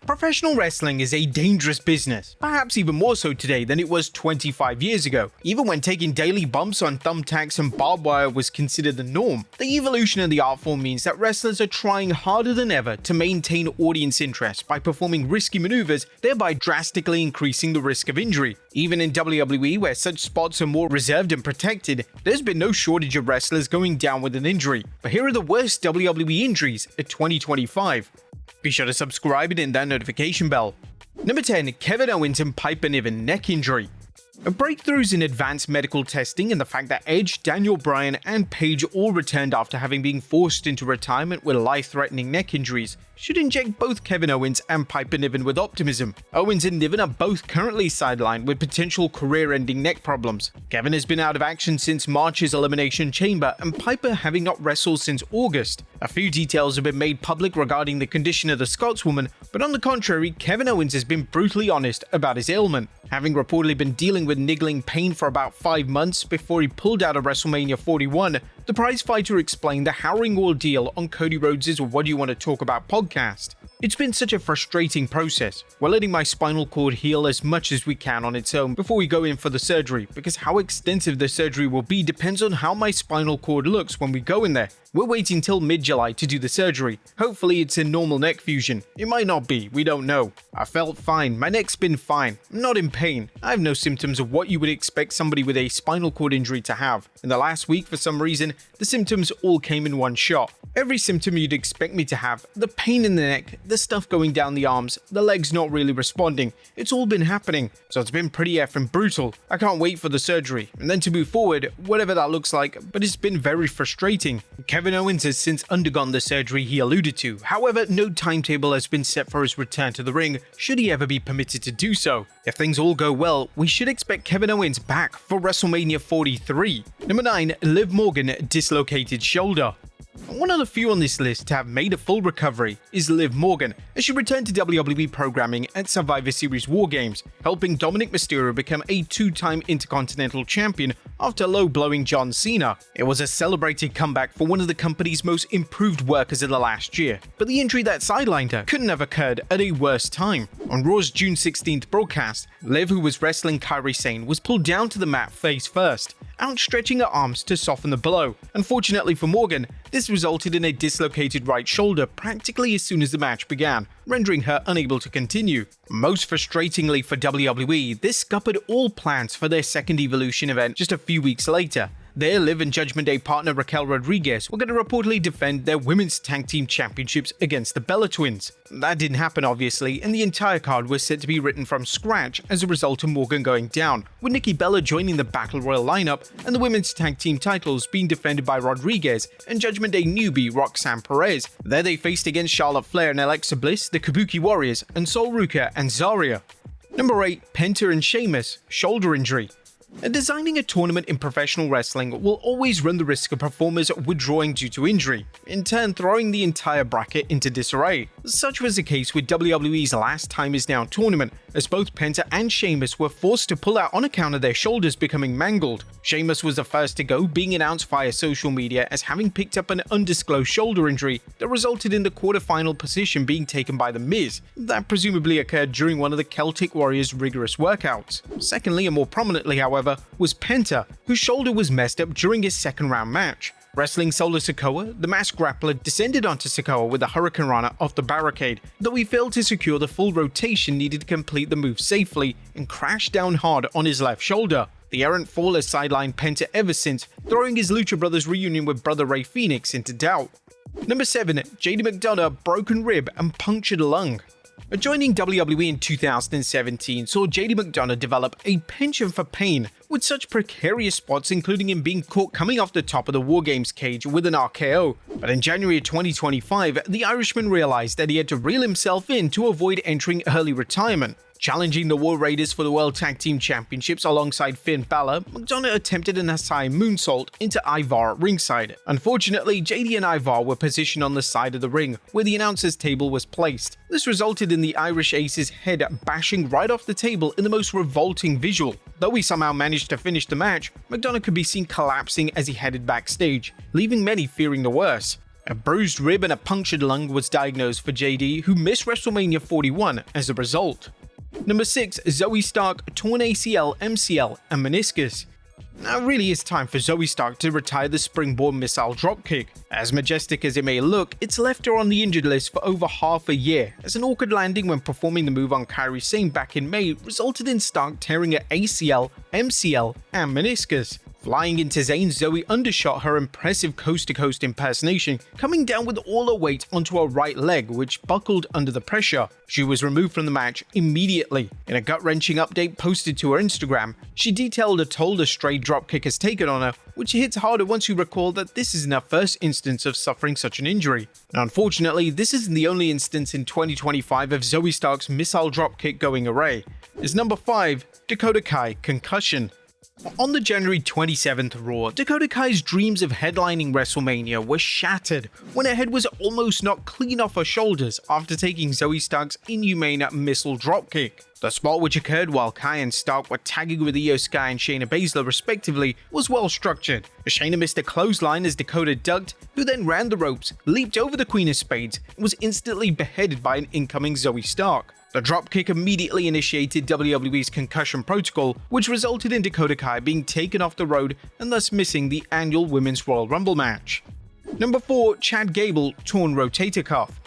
Professional wrestling is a dangerous business, perhaps even more so today than it was 25 years ago. Even when taking daily bumps on thumbtacks and barbed wire was considered the norm, the evolution of the art form means that wrestlers are trying harder than ever to maintain audience interest by performing risky maneuvers, thereby drastically increasing the risk of injury. Even in WWE, where such spots are more reserved and protected, there's been no shortage of wrestlers going down with an injury. But here are the worst WWE injuries of 2025. Be sure to subscribe and hit that notification bell. Number 10. Kevin Owens and Piper Niven neck injury. Breakthroughs in advanced medical testing and the fact that Edge, Daniel Bryan, and Paige all returned after having been forced into retirement with life-threatening neck injuries should inject both Kevin Owens and Piper Niven with optimism. Owens and Niven are both currently sidelined with potential career-ending neck problems. Kevin has been out of action since March's Elimination Chamber, and Piper having not wrestled since August. A few details have been made public regarding the condition of the Scotswoman, but on the contrary, Kevin Owens has been brutally honest about his ailment, having reportedly been dealing with niggling pain for about 5 months before he pulled out of WrestleMania 41. The prize fighter explained the harrowing ordeal on Cody Rhodes' What Do You Want to Talk About podcast. It's been such a frustrating process. We're letting my spinal cord heal as much as we can on its own before we go in for the surgery, because how extensive the surgery will be depends on how my spinal cord looks when we go in there. We're waiting till mid-July to do the surgery. Hopefully it's a normal neck fusion. It might not be, we don't know. I felt fine, my neck's been fine. I'm not in pain. I have no symptoms of what you would expect somebody with a spinal cord injury to have. In the last week, for some reason, the symptoms all came in one shot. Every symptom you'd expect me to have, the pain in the neck, the stuff going down the arms, the legs not really responding, it's all been happening, so it's been pretty effing brutal. I can't wait for the surgery, and then to move forward, whatever that looks like, but it's been very frustrating. Kevin Owens has since undergone the surgery he alluded to, however, no timetable has been set for his return to the ring, should he ever be permitted to do so. If things all go well, we should expect Kevin Owens back for WrestleMania 43. Number 9. Liv Morgan dislocated shoulder. One of the few on this list to have made a full recovery is Liv Morgan, as she returned to WWE programming at Survivor Series War Games, helping Dominic Mysterio become a 2-time Intercontinental Champion after low-blowing John Cena. It was a celebrated comeback for one of the company's most improved workers of the last year, but the injury that sidelined her couldn't have occurred at a worse time. On Raw's June 16th broadcast, Liv, who was wrestling Kairi Sane, was pulled down to the mat face first, outstretching her arms to soften the blow. Unfortunately for Morgan, this resulted in a dislocated right shoulder practically as soon as the match began, rendering her unable to continue. Most frustratingly for WWE, this scuppered all plans for their second Evolution event just a few weeks later. There, Liv and Judgment Day partner Raquel Rodriguez were going to reportedly defend their women's tag team championships against the Bella Twins. That didn't happen obviously, and the entire card was set to be written from scratch as a result of Morgan going down, with Nikki Bella joining the Battle Royal lineup and the women's tag team titles being defended by Rodriguez and Judgment Day newbie Roxanne Perez. There they faced against Charlotte Flair and Alexa Bliss, the Kabuki Warriors, and Sol Ruka and Zarya. Number 8. Penta and Sheamus, shoulder injury. Designing a tournament in professional wrestling will always run the risk of performers withdrawing due to injury, in turn throwing the entire bracket into disarray. Such was the case with WWE's Last Time Is Now tournament, as both Penta and Sheamus were forced to pull out on account of their shoulders becoming mangled. Sheamus was the first to go, being announced via social media as having picked up an undisclosed shoulder injury that resulted in the quarterfinal position being taken by The Miz. That presumably occurred during one of the Celtic Warriors' rigorous workouts. Secondly, and more prominently however, was Penta, whose shoulder was messed up during his second round match. Wrestling Solo Sikoa, the masked grappler descended onto Sikoa with a Hurricane Rana off the barricade, though he failed to secure the full rotation needed to complete the move safely and crashed down hard on his left shoulder. The errant fall has sidelined Penta ever since, throwing his Lucha Brothers reunion with brother Rey Fenix into doubt. Number 7. JD McDonough, broken rib and punctured lung. Joining WWE in 2017 saw JD McDonough develop a penchant for pain, with such precarious spots including him being caught coming off the top of the War Games cage with an RKO. But in January 2025, the Irishman realized that he had to reel himself in to avoid entering early retirement. Challenging the War Raiders for the World Tag Team Championships alongside Finn Balor, McDonough attempted an Asai moonsault into Ivar at ringside. Unfortunately, JD and Ivar were positioned on the side of the ring, where the announcer's table was placed. This resulted in the Irish Ace's head bashing right off the table in the most revolting visual. Though he somehow managed to finish the match, McDonough could be seen collapsing as he headed backstage, leaving many fearing the worst. A bruised rib and a punctured lung was diagnosed for JD, who missed WrestleMania 41 as a result. Number 6. Zoe Stark, torn ACL, MCL, and meniscus. Now it really is time for Zoe Stark to retire the springboard missile dropkick. As majestic as it may look, it's left her on the injured list for over half a year, as an awkward landing when performing the move on Kairi Sane back in May resulted in Stark tearing her ACL, MCL, and meniscus. Flying into Zayn, Zoe undershot her impressive coast-to-coast impersonation, coming down with all her weight onto her right leg, which buckled under the pressure. She was removed from the match immediately. In a gut-wrenching update posted to her Instagram, she detailed a toll a stray dropkick has taken on her, which hits harder once you recall that this isn't her first instance of suffering such an injury. Now, unfortunately, this isn't the only instance in 2025 of Zoe Stark's missile dropkick going awry. As number 5, Dakota Kai, concussion. On the January 27th Raw, Dakota Kai's dreams of headlining WrestleMania were shattered when her head was almost knocked clean off her shoulders after taking Zoe Stark's inhumane missile dropkick. The spot, which occurred while Kai and Stark were tagging with Io Sky and Shayna Baszler respectively, was well structured. Shayna missed a clothesline as Dakota ducked, who then ran the ropes, leaped over the Queen of Spades, and was instantly beheaded by an incoming Zoe Stark. The dropkick immediately initiated WWE's Concussion protocol, which resulted in Dakota Kai being taken off the road and thus missing the annual Women's Royal Rumble match. Number 4. Chad Gable, torn rotator cuff.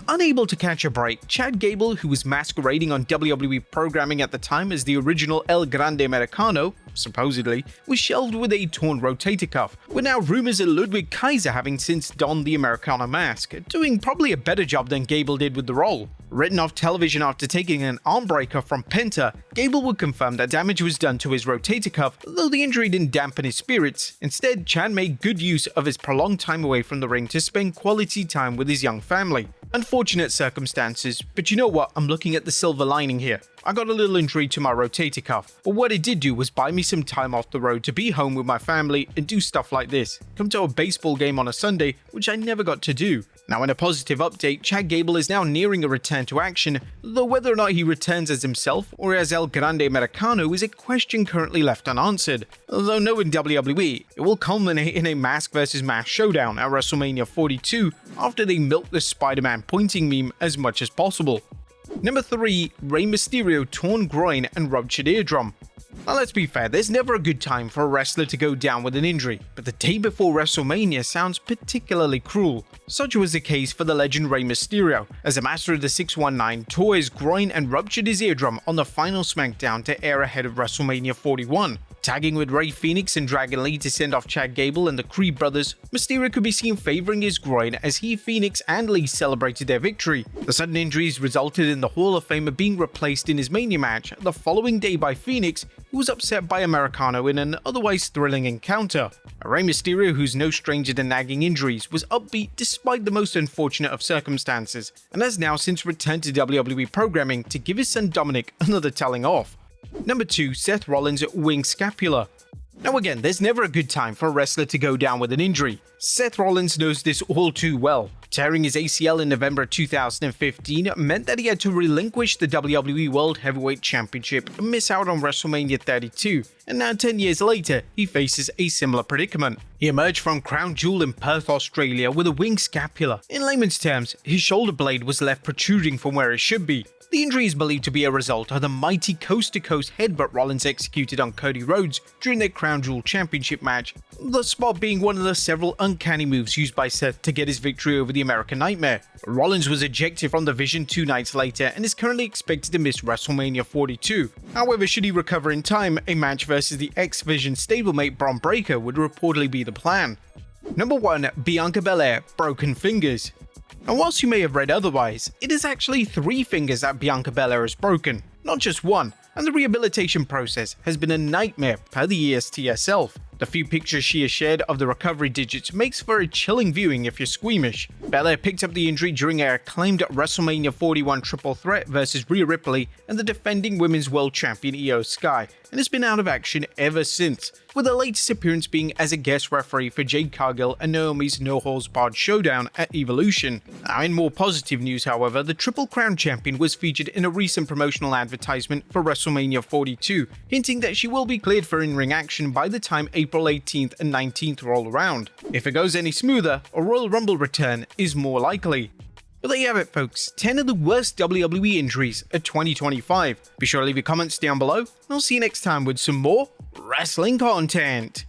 Unable to catch a break, Chad Gable, who was masquerading on WWE programming at the time as the original El Grande Americano, supposedly, was shelved with a torn rotator cuff, with now rumors of Ludwig Kaiser having since donned the Americano mask, doing probably a better job than Gable did with the role. Written off television after taking an armbreaker from Penta, Gable would confirm that damage was done to his rotator cuff, though the injury didn't dampen his spirits. Instead, Chad made good use of his prolonged time away from the ring to spend quality time with his young family. Unfortunate circumstances, but you know what, I'm looking at the silver lining here. I got a little injury to my rotator cuff, but what it did do was buy me some time off the road to be home with my family and do stuff like this. Come to a baseball game on a Sunday, which I never got to do. Now, in a positive update, Chad Gable is now nearing a return to action, though whether or not he returns as himself or as El Grande Americano is a question currently left unanswered. Although knowing WWE, it will culminate in a mask versus mask showdown at WrestleMania 42 after they milk the Spider-Man pointing meme as much as possible. Number 3. Rey Mysterio, torn groin and ruptured eardrum. Now let's be fair, there's never a good time for a wrestler to go down with an injury, but the day before WrestleMania sounds particularly cruel. Such was the case for the legend Rey Mysterio, as a master of the 619 tore his groin and ruptured his eardrum on the final SmackDown to air ahead of WrestleMania 41. Tagging with Rey Fenix and Dragon Lee to send off Chad Gable and the Creed brothers, Mysterio could be seen favoring his groin as he, Fenix, and Lee celebrated their victory. The sudden injuries resulted in the Hall of Famer being replaced in his Mania match the following day by Fenix, who was upset by Americano in an otherwise thrilling encounter. Rey Mysterio, who's no stranger to nagging injuries, was upbeat despite the most unfortunate of circumstances, and has now since returned to WWE programming to give his son Dominic another telling off. Number 2. Seth Rollins, wing scapula. Now again, there's never a good time for a wrestler to go down with an injury. Seth Rollins knows this all too well. Tearing his ACL in November 2015 meant that he had to relinquish the WWE World Heavyweight Championship and miss out on WrestleMania 32, and now 10 years later, he faces a similar predicament. He emerged from Crown Jewel in Perth, Australia with a wing scapula. In layman's terms, his shoulder blade was left protruding from where it should be. The injury is believed to be a result of the mighty coast-to-coast headbutt Rollins executed on Cody Rhodes during their Crown Jewel Championship match, the spot being one of the several uncanny moves used by Seth to get his victory over the American Nightmare. Rollins was ejected from the Vision 2 nights later and is currently expected to miss WrestleMania 42. However, should he recover in time, a match versus the ex-Vision stablemate Bron Breakker would reportedly be the plan. Number 1. Bianca Belair, broken fingers. And whilst you may have read otherwise, it is actually 3 fingers that Bianca Belair has broken, not just one, and the rehabilitation process has been a nightmare per the EST herself. The few pictures she has shared of the recovery digits makes for a chilling viewing if you're squeamish. Belair picked up the injury during her acclaimed WrestleMania 41 triple threat versus Rhea Ripley and the defending Women's World Champion Io Sky, and has been out of action ever since, with her latest appearance being as a guest referee for Jade Cargill and Naomi's No Holds Barred showdown at Evolution. Now, in more positive news, however, the Triple Crown champion was featured in a recent promotional advertisement for WrestleMania 42, hinting that she will be cleared for in-ring action by the time a April 18th and 19th roll around. If it goes any smoother, a Royal Rumble return is more likely. But there you have it, folks, 10 of the worst WWE injuries of 2025. Be sure to leave your comments down below, and I'll see you next time with some more wrestling content.